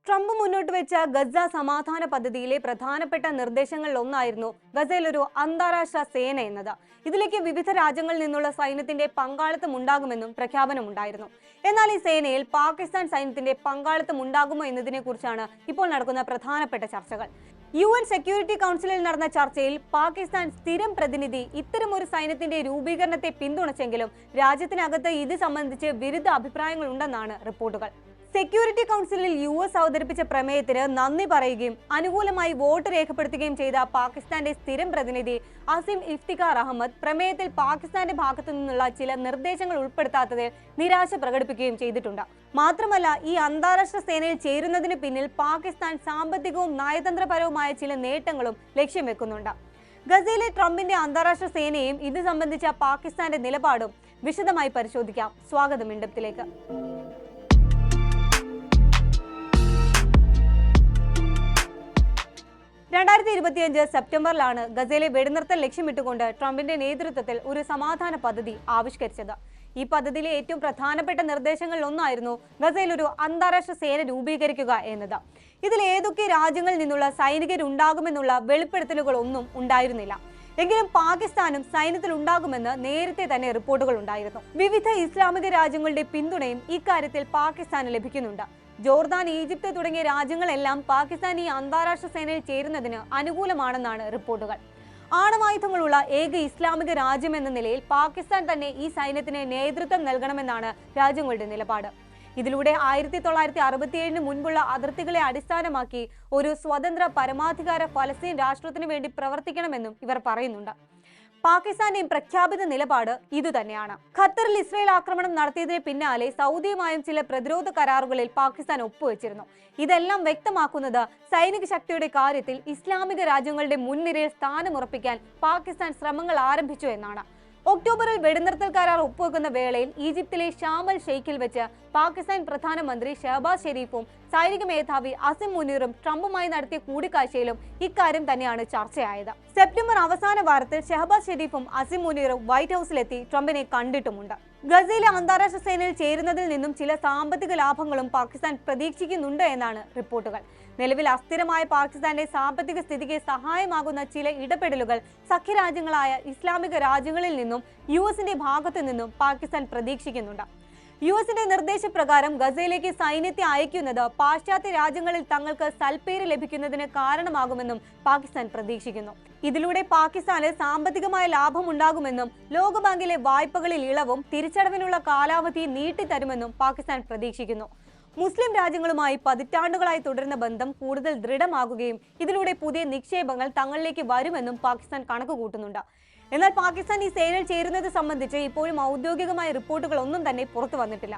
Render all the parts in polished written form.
Trump മുന്നോട്ട് വെച്ച Gaza സമാധാന പദ്ധതിയിലെ പ്രധാനപ്പെട്ട നിർദ്ദേശങ്ങളിൽ ഒന്നായിരുന്നു ഗസയിൽ ഒരു അന്താരാഷ്ട്ര സേന എന്നത്. ഇതിലേക്ക് വിവിധ രാജ്യങ്ങളിൽ നിന്നുള്ള സൈന്യത്തിന്റെ പങ്കാളിത്തം ഉണ്ടാകുമെന്നും പ്രഖ്യാപനമുണ്ടായിരുന്നു. എന്നാൽ ഈ സേനയിൽ പാകിസ്ഥാൻ സൈന്യത്തിന്റെ പങ്കാളിത്തം ഉണ്ടാകുമോ എന്നതിനെ കുറിച്ചാണ് ഇപ്പോൾ നടക്കുന്ന പ്രധാനപ്പെട്ട ചർച്ചകൾ. UN സെക്യൂരിറ്റി കൗൺസിലിൽ നടന്ന ചർച്ചയിൽ പാകിസ്ഥാൻ സ്ഥിരം പ്രതിനിധി ഇത്തരമൊരു സൈന്യത്തിന്റെ രൂപീകരണത്തെ പിന്തുണച്ചെങ്കിലും രാജ്യത്തിനകത്ത് ഇത് സംബന്ധിച്ച് വിരുദ്ധ അഭിപ്രായങ്ങൾ ഉണ്ടെന്നാണ് റിപ്പോർട്ടുകൾ. സെക്യൂരിറ്റി കൗൺസിലിൽ US അവതരിപ്പിച്ച പ്രമേയത്തിന് നന്ദി പറയുകയും അനുകൂലമായി വോട്ട് രേഖപ്പെടുത്തുകയും ചെയ്ത പാകിസ്ഥാന്റെ സ്ഥിരം പ്രതിനിധി അസിം ഇഫ്തിഖാർ അഹമ്മദ് പ്രമേയത്തിൽ പാകിസ്ഥാന്റെ ഭാഗത്തു നിന്നുള്ള ചില നിർദ്ദേശങ്ങൾ ഉൾപ്പെടുത്താത്തതിൽ നിരാശ പ്രകടിപ്പിക്കുകയും ചെയ്തിട്ടുണ്ട്. മാത്രമല്ല, ഈ അന്താരാഷ്ട്ര സേനയിൽ ചേരുന്നതിന് പിന്നിൽ പാകിസ്ഥാൻ സാമ്പത്തികവും നയതന്ത്രപരവുമായ ചില നേട്ടങ്ങളും ലക്ഷ്യം വെക്കുന്നുണ്ട്. ഗസയിലെ ട്രംപിന്റെ അന്താരാഷ്ട്ര സേനയും ഇത് സംബന്ധിച്ച പാകിസ്ഥാന്റെ നിലപാടും വിശദമായി പരിശോധിക്കാം. സ്വാഗതം ഇൻഡെപ്തിലേക്ക്. 2025 സെപ്റ്റംബറിലാണ് ഗസയിലെ വെടിനിർത്തൽ ലക്ഷ്യമിട്ടുകൊണ്ട് ട്രംപിന്റെ നേതൃത്വത്തിൽ ഒരു സമാധാന പദ്ധതി ആവിഷ്കരിച്ചത്. ഈ പദ്ധതിയിലെ ഏറ്റവും പ്രധാനപ്പെട്ട നിർദ്ദേശങ്ങളിൽ ഒന്നായിരുന്നു ഗസയിൽ ഒരു അന്താരാഷ്ട്ര സേന രൂപീകരിക്കുക എന്നത്. ഇതിൽ ഏതൊക്കെ രാജ്യങ്ങളിൽ നിന്നുള്ള സൈനികരുണ്ടാകുമെന്നുള്ള വെളിപ്പെടുത്തലുകളൊന്നും ഉണ്ടായിരുന്നില്ല. എങ്കിലും പാകിസ്ഥാനും സൈന്യത്തിൽ ഉണ്ടാകുമെന്ന് നേരത്തെ തന്നെ റിപ്പോർട്ടുകൾ ഉണ്ടായിരുന്നു. വിവിധ ഇസ്ലാമിക രാജ്യങ്ങളുടെ പിന്തുണയും ഇക്കാര്യത്തിൽ പാകിസ്ഥാന് ലഭിക്കുന്നുണ്ട്. ജോർദാൻ, ഈജിപ്ത് തുടങ്ങിയ രാജ്യങ്ങളെല്ലാം പാകിസ്ഥാൻ ഈ അന്താരാഷ്ട്ര സേനയിൽ ചേരുന്നതിന് അനുകൂലമാണെന്നാണ് റിപ്പോർട്ടുകൾ. ആണവായുധങ്ങളുള്ള ഏക ഇസ്ലാമിക രാജ്യം എന്ന നിലയിൽ പാകിസ്ഥാൻ തന്നെ ഈ സൈന്യത്തിന് നേതൃത്വം നൽകണമെന്നാണ് രാജ്യങ്ങളുടെ നിലപാട്. ഇതിലൂടെ 1967 മുൻപുള്ള അതിർത്തികളെ അടിസ്ഥാനമാക്കി ഒരു സ്വതന്ത്ര പരമാധികാര ഫലസ്തീൻ രാഷ്ട്രത്തിനു വേണ്ടി പ്രവർത്തിക്കണമെന്നും ഇവർ പറയുന്നുണ്ട്. പാകിസ്ഥാന്റെ പ്രഖ്യാപിത നിലപാട് ഇതുതന്നെയാണ്. ഖത്തറിൽ ഇസ്രയേൽ ആക്രമണം നടത്തിയതിന് പിന്നാലെ സൗദിയുമായും ചില പ്രതിരോധ കരാറുകളിൽ പാകിസ്ഥാൻ ഒപ്പുവെച്ചിരുന്നു. ഇതെല്ലാം വ്യക്തമാക്കുന്നത് സൈനിക ശക്തിയുടെ കാര്യത്തിൽ ഇസ്ലാമിക രാജ്യങ്ങളുടെ മുൻനിരയിൽ സ്ഥാനമുറപ്പിക്കാൻ പാകിസ്ഥാൻ ശ്രമങ്ങൾ ആരംഭിച്ചു എന്നാണ്. ഒക്ടോബറിൽ വെടിനിർത്തൽ കരാർ ഒപ്പുവെക്കുന്ന വേളയിൽ ഈജിപ്തിലെ ഷാം അൽ ഷെയ്ഖിൽ വെച്ച് പാകിസ്ഥാൻ പ്രധാനമന്ത്രി ഷഹബാസ് ഷെരീഫും സൈനിക മേധാവി അസിം മുനീറും ട്രംപുമായി നടത്തിയ കൂടിക്കാഴ്ചയിലും ഇക്കാര്യം തന്നെയാണ് ചർച്ചയായത്. സെപ്റ്റംബർ അവസാന വാരത്തിൽ ഷഹബാസ് ഷെരീഫും അസിം മുനീറും വൈറ്റ് ഹൌസിലെത്തി ട്രംപിനെ കണ്ടിട്ടുമുണ്ട്. ഗസയിലെ അന്താരാഷ്ട്ര സേനയിൽ ചേരുന്നതിൽ നിന്നും ചില സാമ്പത്തിക ലാഭങ്ങളും പാകിസ്ഥാൻ പ്രതീക്ഷിക്കുന്നുണ്ട് എന്നാണ് റിപ്പോർട്ടുകൾ. നിലവിൽ അസ്ഥിരമായ പാകിസ്ഥാന്റെ സാമ്പത്തിക സ്ഥിതിക്ക് സഹായമാകുന്ന ചില ഇടപെടലുകൾ സഖ്യരാജ്യങ്ങളായ ഇസ്ലാമിക രാജ്യങ്ങളിൽ നിന്നും US-ന്റെ ഭാഗത്തു നിന്നും പാകിസ്ഥാൻ പ്രതീക്ഷിക്കുന്നുണ്ട്. US-ന്റെ നിർദ്ദേശപ്രകാരം ഗസയിലേക്ക് സൈന്യത്തെ അയക്കുന്നത് പാശ്ചാത്യ രാജ്യങ്ങളിൽ തങ്ങൾക്ക് സൽപ്പേര് ലഭിക്കുന്നതിന് കാരണമാകുമെന്നും പാകിസ്ഥാൻ പ്രതീക്ഷിക്കുന്നു. ഇതിലൂടെ പാകിസ്ഥാന് സാമ്പത്തികമായ ലാഭമുണ്ടാകുമെന്നും ലോകബാങ്കിലെ വായ്പകളിൽ ഇളവും തിരിച്ചടവിനുള്ള കാലാവധി നീട്ടിത്തരുമെന്നും പാകിസ്ഥാൻ പ്രതീക്ഷിക്കുന്നു. മുസ്ലിം രാജ്യങ്ങളുമായി പതിറ്റാണ്ടുകളായി തുടരുന്ന ബന്ധം കൂടുതൽ ദൃഢമാകുകയും ഇതിലൂടെ പുതിയ നിക്ഷേപങ്ങൾ തങ്ങളിലേക്ക് വരുമെന്നും പാകിസ്ഥാൻ കണക്കുകൂട്ടുന്നുണ്ട്. എന്നാൽ പാകിസ്ഥാൻ ഈ സേനയിൽ ചേരുന്നത് സംബന്ധിച്ച് ഇപ്പോഴും ഔദ്യോഗികമായ റിപ്പോർട്ടുകൾ ഒന്നും തന്നെ പുറത്തു വന്നിട്ടില്ല.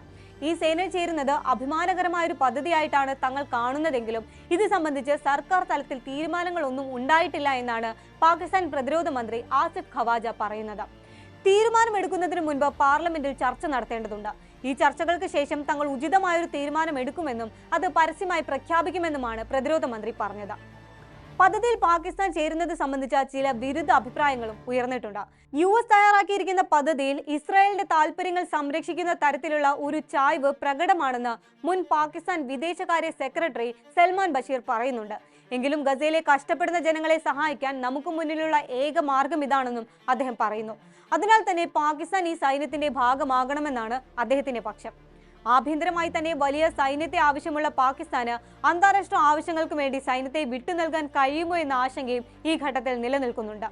ഈ സേനയിൽ ചേരുന്നത് അഭിമാനകരമായ ഒരു പദ്ധതിയായിട്ടാണ് തങ്ങൾ കാണുന്നതെങ്കിലും ഇത് സംബന്ധിച്ച് സർക്കാർ തലത്തിൽ തീരുമാനങ്ങളൊന്നും ഉണ്ടായിട്ടില്ല എന്നാണ് പാകിസ്ഥാൻ പ്രതിരോധ മന്ത്രി ആസിഫ് ഖവാജ പറയുന്നത്. തീരുമാനമെടുക്കുന്നതിന് മുൻപ് പാർലമെന്റിൽ ചർച്ച നടത്തേണ്ടതുണ്ട്. ഈ ചർച്ചകൾക്ക് ശേഷം തങ്ങൾ ഉചിതമായൊരു തീരുമാനം എടുക്കുമെന്നും അത് പരസ്യമായി പ്രഖ്യാപിക്കുമെന്നുമാണ് പ്രതിരോധ മന്ത്രി പറഞ്ഞത്. പദ്ധതിയിൽ പാകിസ്ഥാൻ ചേരുന്നത് സംബന്ധിച്ച ചില വിരുദ്ധ അഭിപ്രായങ്ങളും ഉയർന്നിട്ടുണ്ട്. US തയ്യാറാക്കിയിരിക്കുന്ന പദ്ധതിയിൽ ഇസ്രായേലിന്റെ താൽപര്യങ്ങൾ സംരക്ഷിക്കുന്ന തരത്തിലുള്ള ഒരു ചായ്വ് പ്രകടമാണെന്ന് മുൻ പാകിസ്ഥാൻ വിദേശകാര്യ സെക്രട്ടറി സൽമാൻ ബഷീർ പറയുന്നുണ്ട്. എങ്കിലും ഗസയിലെ കഷ്ടപ്പെടുന്ന ജനങ്ങളെ സഹായിക്കാൻ നമുക്ക് മുന്നിലുള്ള ഏക മാർഗം ഇതാണെന്നും അദ്ദേഹം പറയുന്നു. അതിനാൽ തന്നെ പാകിസ്ഥാൻ ഈ സൈന്യത്തിന്റെ ഭാഗമാകണമെന്നാണ് അദ്ദേഹത്തിന്റെ പക്ഷം. ആഭ്യന്തരമായി തന്നെ വലിയ സൈന്യത്തെ ആവശ്യമുള്ള പാകിസ്ഥാന് അന്താരാഷ്ട്ര ആവശ്യങ്ങൾക്ക് വേണ്ടി സൈന്യത്തെ വിട്ടു നൽകാൻ കഴിയുമോ എന്ന ആശങ്കയും ഈ ഘട്ടത്തിൽ നിലനിൽക്കുന്നുണ്ട്.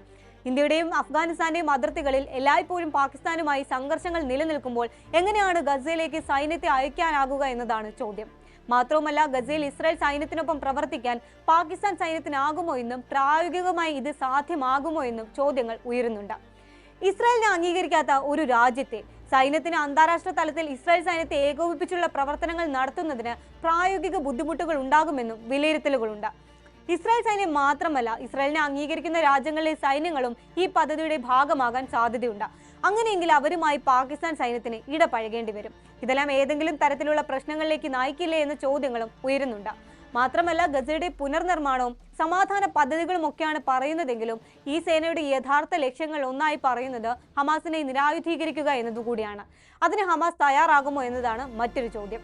ഇന്ത്യയുടെയും അഫ്ഗാനിസ്ഥാന്റെയും അതിർത്തികളിൽ എല്ലായ്പ്പോഴും പാകിസ്ഥാനുമായി സംഘർഷങ്ങൾ നിലനിൽക്കുമ്പോൾ എങ്ങനെയാണ് ഗസയിലേക്ക് സൈന്യത്തെ അയക്കാനാകുക എന്നതാണ് ചോദ്യം. മാത്രവുമല്ല, ഗസയിൽ ഇസ്രായേൽ സൈന്യത്തിനൊപ്പം പ്രവർത്തിക്കാൻ പാകിസ്ഥാൻ സൈന്യത്തിനാകുമോ എന്നും പ്രായോഗികമായി ഇത് സാധ്യമാകുമോ എന്നും ചോദ്യങ്ങൾ ഉയരുന്നുണ്ട്. ഇസ്രായേലിനെ അംഗീകരിക്കാത്ത ഒരു രാജ്യത്തെ സൈന്യത്തിന് അന്താരാഷ്ട്ര തലത്തിൽ ഇസ്രായേൽ സൈന്യത്തെ ഏകോപിപ്പിച്ചുള്ള പ്രവർത്തനങ്ങൾ നടത്തുന്നതിന് പ്രായോഗിക ബുദ്ധിമുട്ടുകൾ ഉണ്ടാകുമെന്നും വിലയിരുത്തലുകളുണ്ട്. ഇസ്രായേൽ സൈന്യം മാത്രമല്ല, ഇസ്രായേലിനെ അംഗീകരിക്കുന്ന രാജ്യങ്ങളിലെ സൈന്യങ്ങളും ഈ പദ്ധതിയുടെ ഭാഗമാകാൻ സാധ്യതയുണ്ട്. അങ്ങനെയെങ്കിൽ അവരുമായി പാകിസ്ഥാൻ സൈന്യത്തിന് ഇടപഴകേണ്ടി വരും. ഇതെല്ലാം ഏതെങ്കിലും തരത്തിലുള്ള പ്രശ്നങ്ങളിലേക്ക് നയിക്കില്ലേ എന്ന ചോദ്യങ്ങളും ഉയരുന്നുണ്ട്. മാത്രമല്ല, ഗസയുടെ പുനർനിർമ്മാണവും സമാധാന പദ്ധതികളും ഒക്കെയാണ് പറയുന്നതെങ്കിലും ഈ സേനയുടെ യഥാർത്ഥ ലക്ഷ്യങ്ങൾ ഒന്നായി പറയുന്നത് ഹമാസിനെ നിരായുധീകരിക്കുക എന്നതുകൂടിയാണ്. അതിന് ഹമാസ് തയ്യാറാകുമോ എന്നതാണ് മറ്റൊരു ചോദ്യം.